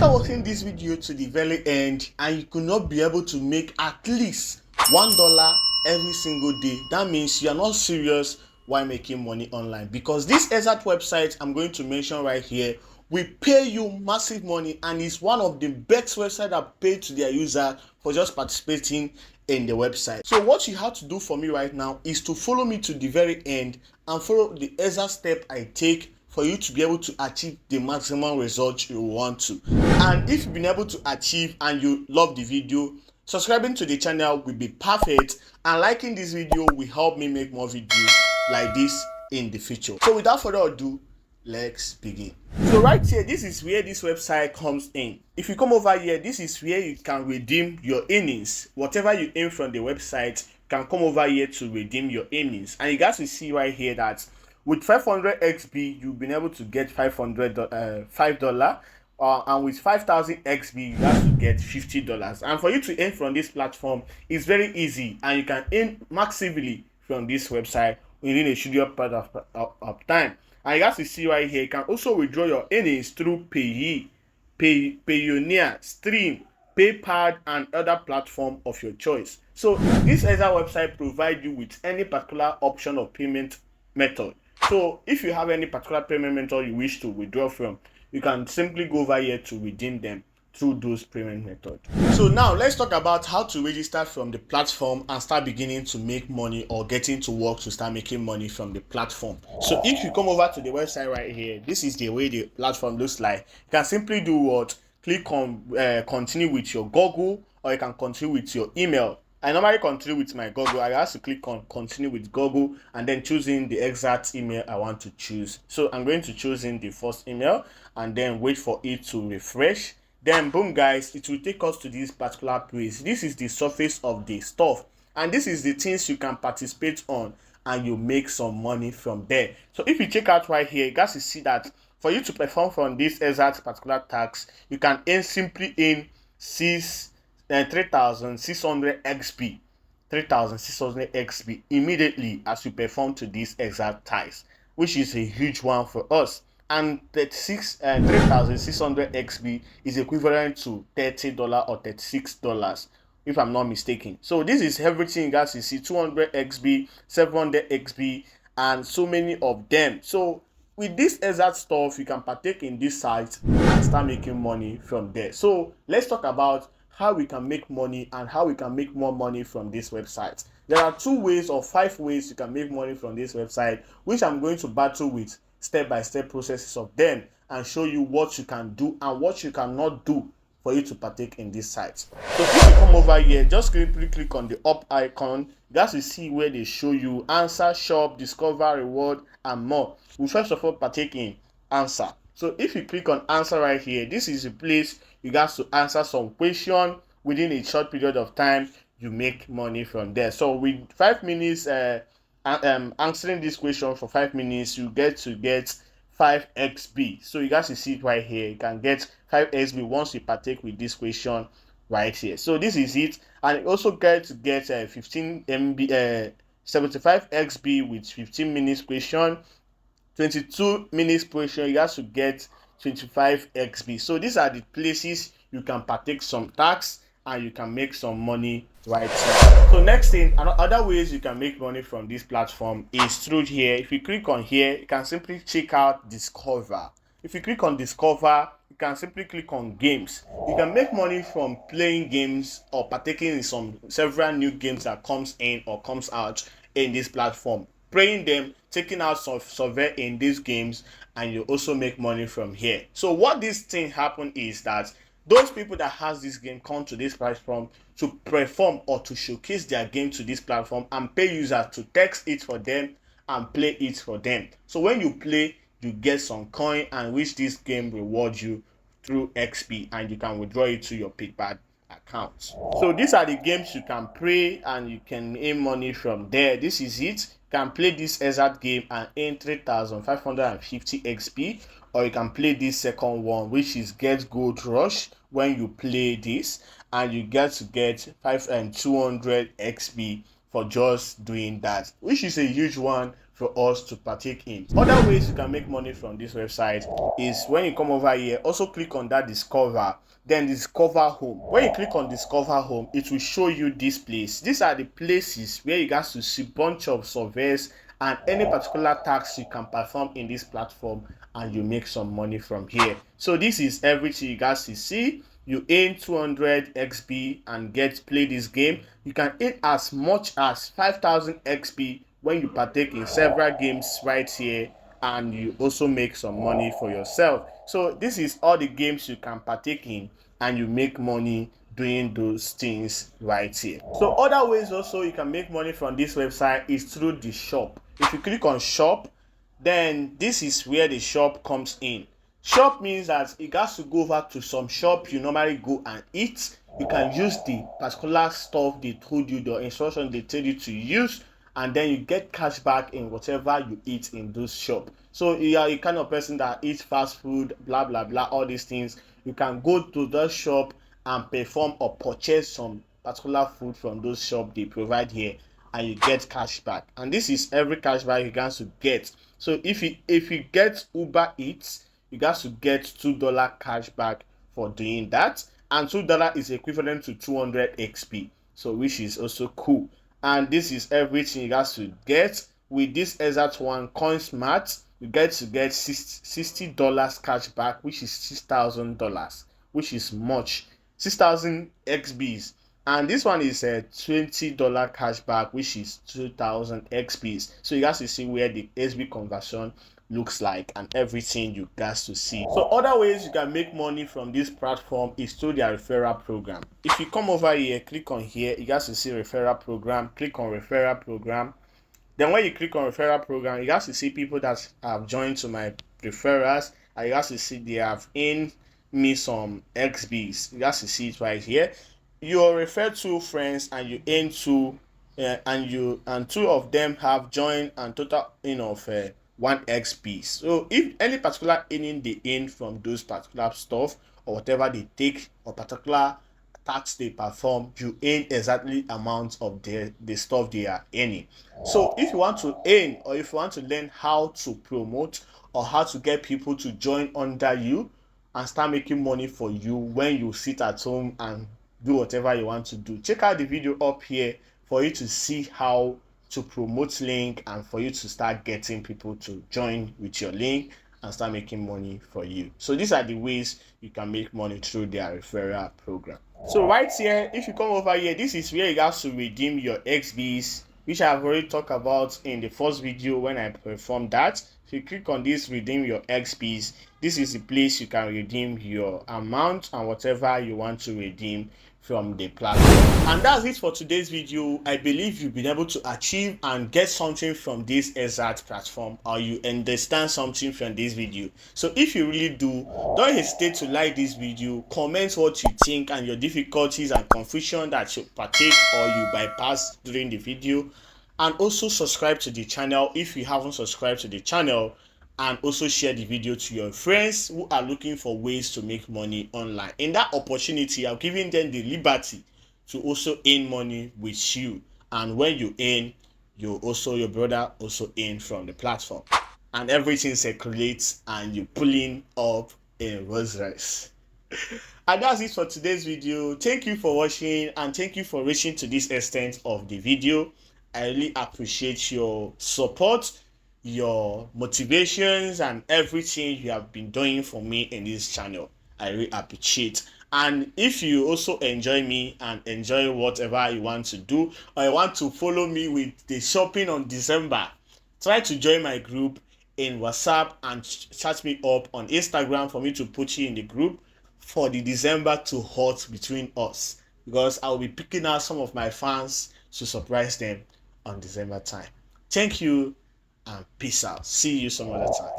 After watching this video to the very end and you could not be able to make at least $1 every single day, that means you are not serious while making money online, because this exact website I'm going to mention right here will pay you massive money and is one of the best websites that pay to their user for just participating in the website. So what you have to do for me right now is to follow me to the very end and follow the exact step I take for you to be able to achieve the maximum results you want to. And if you've been able to achieve and you love the video, subscribing to the channel will be perfect, and liking this video will help me make more videos like this in the future. So without further ado, let's begin. So right here, this is where this website comes in. If you come over here, this is where you can redeem your earnings. Whatever you earn from the website, you can come over here to redeem your earnings. And you guys will see right here that with 500 XP, you've been able to get $5. And with 5,000 XP, you have to get $50. And for you to earn from this platform, it's very easy, and you can earn massively from this website within a short period of time. And you guys will see right here, you can also withdraw your earnings through Payoneer, Stream, PayPal, and other platform of your choice. So this other website provides you with any particular option of payment method. So if you have any particular payment method you wish to withdraw from, you can simply go over here to redeem them through those payment methods. So now let's talk about how to register from the platform and start beginning to make money, or getting to work to start making money from the platform. So if you come over to the website right here, this is the way the platform looks like. You can simply do what? Click on continue with your Google, or you can continue with your email. I normally continue with my Google. I have to click on continue with Google and then choosing the exact email I want to choose. So I'm going to choose in the first email and then wait for it to refresh. Then boom guys, it will take us to this particular place. This is the surface of the stuff, and this is the things you can participate on and you make some money from there. So if you check out right here, you guys will see that for you to perform from this exact particular task, you can simply earn 3,600 XP, 3,600 XP immediately as you perform to this exact task, which is a huge one for us. And 3,600 XP is equivalent to $30 or $36, if I'm not mistaken. So this is everything, guys. You see 200 XP, 700 XP, and so many of them. So with this exact stuff, you can partake in this site and start making money from there. So let's talk about how we can make money and how we can make more money from this website. There are 2 ways or 5 ways you can make money from this website, which I'm going to battle with step-by-step processes of them and show you what you can do and what you cannot do for you to partake in this site. So if you come over here, just simply click on the up icon. You guys will see where they show you answer, shop, discover, reward, and more. We first of all partake in answer. So if you click on answer right here, this is a place you guys to answer some question within a short period of time. You make money from there. So with 5 minutes answering this question for 5 minutes, you get 5 XP. So you guys will see it right here. You can get 5 XP once you partake with this question right here. So this is it, and you also get 15 MB 75 XP with 15 minutes question, 22 minutes question. You guys will get 25 XP. So these are the places you can partake some tasks and you can make some money right here. So next thing, other ways you can make money from this platform is through here. If you click on here, you can simply check out discover. If you click on discover, you can simply click on games. You can make money from playing games or partaking in several new games that comes in or comes out in this platform, playing them, taking out some survey in these games, and you also make money from here. So what this thing happen is that those people that has this game come to this platform to perform or to showcase their game to this platform and pay users to text it for them and play it for them. So when you play, you get some coin, and which this game rewards you through XP, and you can withdraw it to your PayPal account. So these are the games you can play and you can earn money from there. This is it. You can play this exact game and earn 3,550 XP, or you can play this second one, which is Get Gold Rush. When you play this, and you get to get 200 XP for just doing that, which is a huge one for us to partake in. Other ways you can make money from this website is when you come over here, also click on that discover, then discover home. When you click on discover home, it will show you this place. These are the places where you guys to see bunch of surveys and any particular task you can perform in this platform, and you make some money from here. So this is everything you guys to see. You earn 200 XP and play this game. You can earn as much as 5,000 XP when you partake in several games right here, and you also make some money for yourself. So this is all the games you can partake in, and you make money doing those things right here. So other ways also you can make money from this website is through the shop. If you click on shop, then this is where the shop comes in. Shop means that you got to go over to some shop you normally go and eat. You can use the particular stuff they told you, the instruction they tell you to use, and then you get cash back in whatever you eat in those shop. So you are a kind of person that eats fast food, blah blah blah, all these things. You can go to the shop and perform or purchase some particular food from those shop they provide here, and you get cash back. And this is every cash back you can to get. So if you get Uber Eats, you got to get $2 cash back for doing that, and $2 is equivalent to 200 XP, so which is also cool. And this is everything you got to get with this exact one CoinSmart. You get to get $60 cash back, which is $6,000, which is much, 6,000 XBs. And this one is a $20 cash back, which is 2,000 XPs. So you guys to see where the SB conversion looks like and everything you guys to see. So other ways you can make money from this platform is through their referral program. If you come over here, click on here, you guys to see referral program, click on referral program. Then when you click on referral program, you guys to see people that have joined to my referrals, and you guys to see they have earned me some XBs. You guys to see it right here. You refer two friends and you earn two, and two of them have joined, and total of 1 XP. So if any particular earning they earn from those particular stuff or whatever they take or particular task they perform, you earn exactly amount of the stuff they are earning. So if you want to earn, or if you want to learn how to promote or how to get people to join under you and start making money for you when you sit at home and do whatever you want to do, check out the video up here for you to see how to promote link and for you to start getting people to join with your link and start making money for you. So these are the ways you can make money through their referral program. So right here, if you come over here, this is where you have to redeem your XBs, which I've already talked about in the first video when I performed that. If you click on this redeem your XPs, this is the place you can redeem your amount and whatever you want to redeem from the platform. And that's it for today's video. I believe you've been able to achieve and get something from this exact platform, or you understand something from this video. So if you really do, don't hesitate to like this video, comment what you think and your difficulties and confusion that you partake or you bypass during the video, and also subscribe to the channel if you haven't subscribed to the channel, and also share the video to your friends who are looking for ways to make money online. In that opportunity, I'm giving them the liberty to also earn money with you, and when you earn, your brother also earn from the platform, and everything circulates and you pulling up in Rolls Royce. And that's it for today's video. Thank you for watching, and thank you for reaching to this extent of the video. I really appreciate your support, your motivations, and everything you have been doing for me in this channel. I really appreciate. And if you also enjoy me and enjoy whatever you want to do, or you want to follow me with the shopping on December, try to join my group in WhatsApp and chat me up on Instagram for me to put you in the group for the December to hot between us, because I will be picking out some of my fans to surprise them on December time. Thank you and peace out. See you some other time.